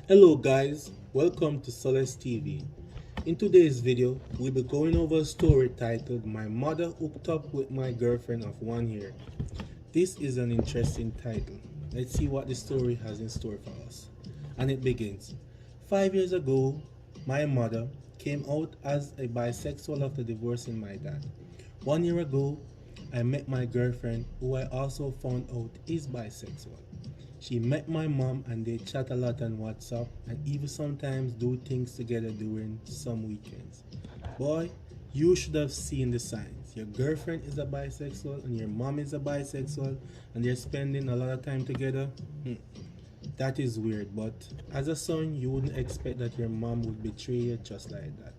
Hello guys, welcome to Solace TV. In today's video, we'll be going over a story titled My Mother Hooked Up with My Girlfriend of 1 Year. This is an interesting title. Let's see what the story has in store for us. And it begins. 5 years ago, my mother came out as a bisexual after divorcing my dad. 1 year ago, I met my girlfriend, who I also found out is bisexual. She met my mom and they chat a lot on WhatsApp and even sometimes do things together during some weekends. Boy, you should have seen the signs. Your girlfriend is a bisexual and your mom is a bisexual and they're spending a lot of time together. That is weird, but as a son, you wouldn't expect that your mom would betray you just like that.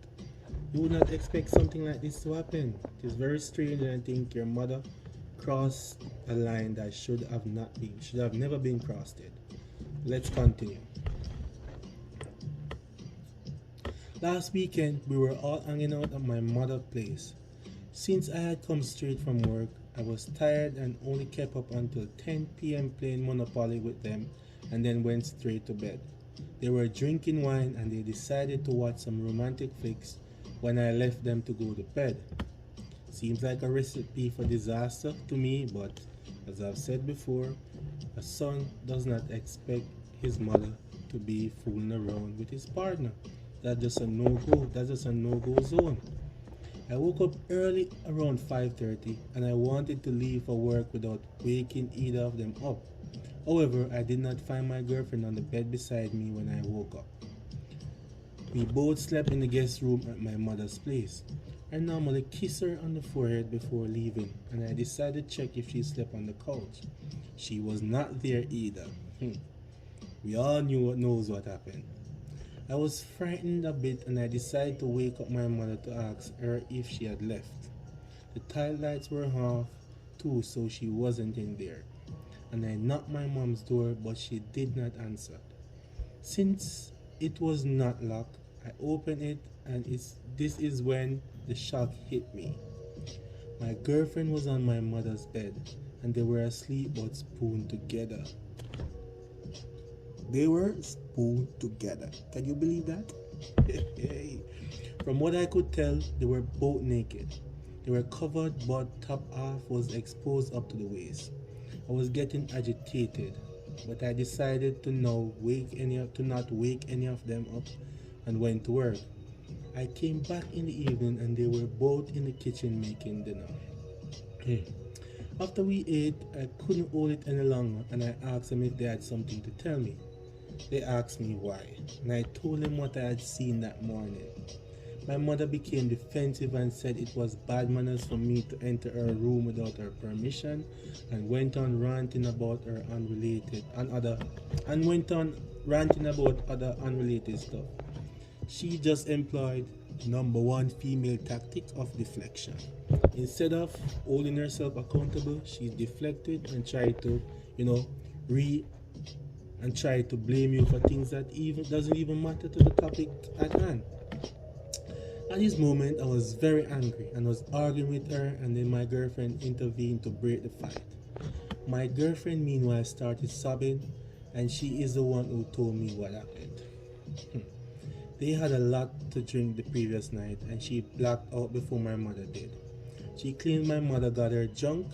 You would not expect something like this to happen. It is very strange, and I think your mother crossed a line that should have never been crossed. Let's continue. Last weekend, we were all hanging out at my mother's place. Since I had come straight from work, I was tired and only kept up until 10 p.m. playing Monopoly with them and then went straight to bed. They were drinking wine and they decided to watch some romantic flicks when I left them to go to bed. Seems like a recipe for disaster to me, but as I've said before, a son does not expect his mother to be fooling around with his partner. That's just a no-go. That's just a no-go zone. I woke up early around 5:30 and I wanted to leave for work without waking either of them up. However, I did not find my girlfriend on the bed beside me when I woke up. We both slept in the guest room at my mother's place. I normally kiss her on the forehead before leaving, and I decided to check if she slept on the couch. She was not there either. We all knew what knows what happened. I was frightened a bit and I decided to wake up my mother to ask her if she had left. The tile lights were off too, so she wasn't in there. And I knocked my mom's door, but she did not answer. Since it was not locked, I opened it and this is when the shock hit me. My girlfriend was on my mother's bed and they were asleep but spooned together. They were spooned together. Can you believe that? From what I could tell, they were both naked. They were covered but top half was exposed up to the waist. I was getting agitated, but I decided to not wake any of them up and went to work. I came back in the evening and they were both in the kitchen making dinner. After we ate, I couldn't hold it any longer and I asked them if they had something to tell me. They asked me why, and I told them what I had seen that morning. My mother became defensive and said it was bad manners for me to enter her room without her permission, and went on ranting about other unrelated stuff. She just employed number one female tactic of deflection. Instead of holding herself accountable, she deflected and tried to, re and tried to blame you for things that even doesn't even matter to the topic at hand. At this moment, I was very angry and was arguing with her, and then my girlfriend intervened to break the fight. My girlfriend, meanwhile, started sobbing, and she is the one who told me what happened. They had a lot to drink the previous night, and she blacked out before my mother did. She claimed my mother got her drunk,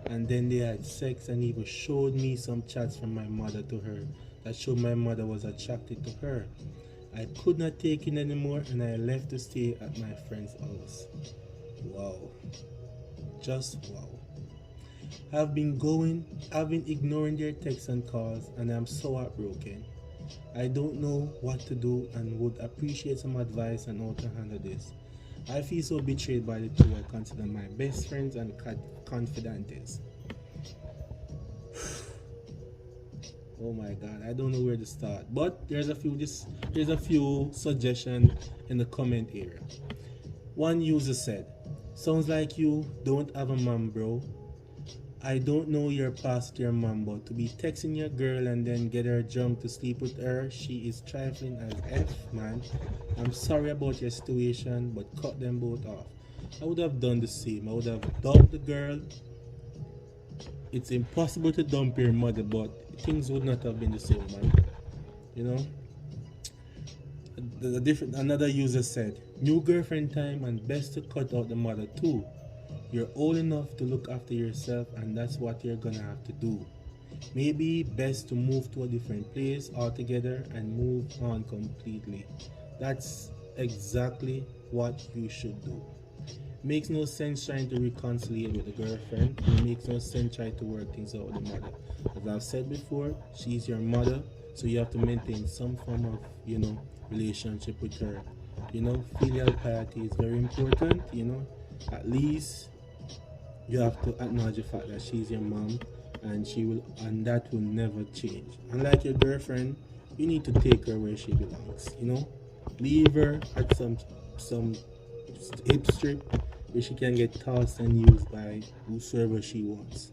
and then they had sex and even showed me some chats from my mother to her that showed my mother was attracted to her. I could not take it anymore and I left to stay at my friend's house. Wow. Just wow. I've been ignoring their texts and calls and I'm so heartbroken. I don't know what to do and would appreciate some advice on how to handle this. I feel so betrayed by the two I consider my best friends and confidants. Oh my god, I don't know where to start. But there's a few suggestions in the comment area. One user said, "Sounds like you don't have a mom, bro. I don't know your past your mom, but to be texting your girl and then get her drunk to sleep with her, she is trifling as F, man. I'm sorry about your situation, but cut them both off." I would have done the same. I would have dumped the girl. It's impossible to dump your mother, but things would not have been the same, man. You know? Another user said, new girlfriend time and best to cut out the mother too. You're old enough to look after yourself and that's what you're gonna have to do. Maybe best to move to a different place altogether and move on completely. That's exactly what you should do. Makes no sense trying to reconcile with the girlfriend. It makes no sense trying to work things out with the mother. As I've said before, she's your mother, so you have to maintain some form of, relationship with her. Filial piety is very important. At least you have to acknowledge the fact that she's your mom and that will never change. Unlike your girlfriend, you need to take her where she belongs. Leave her at some hip strip where she can get tossed and used by whosoever she wants.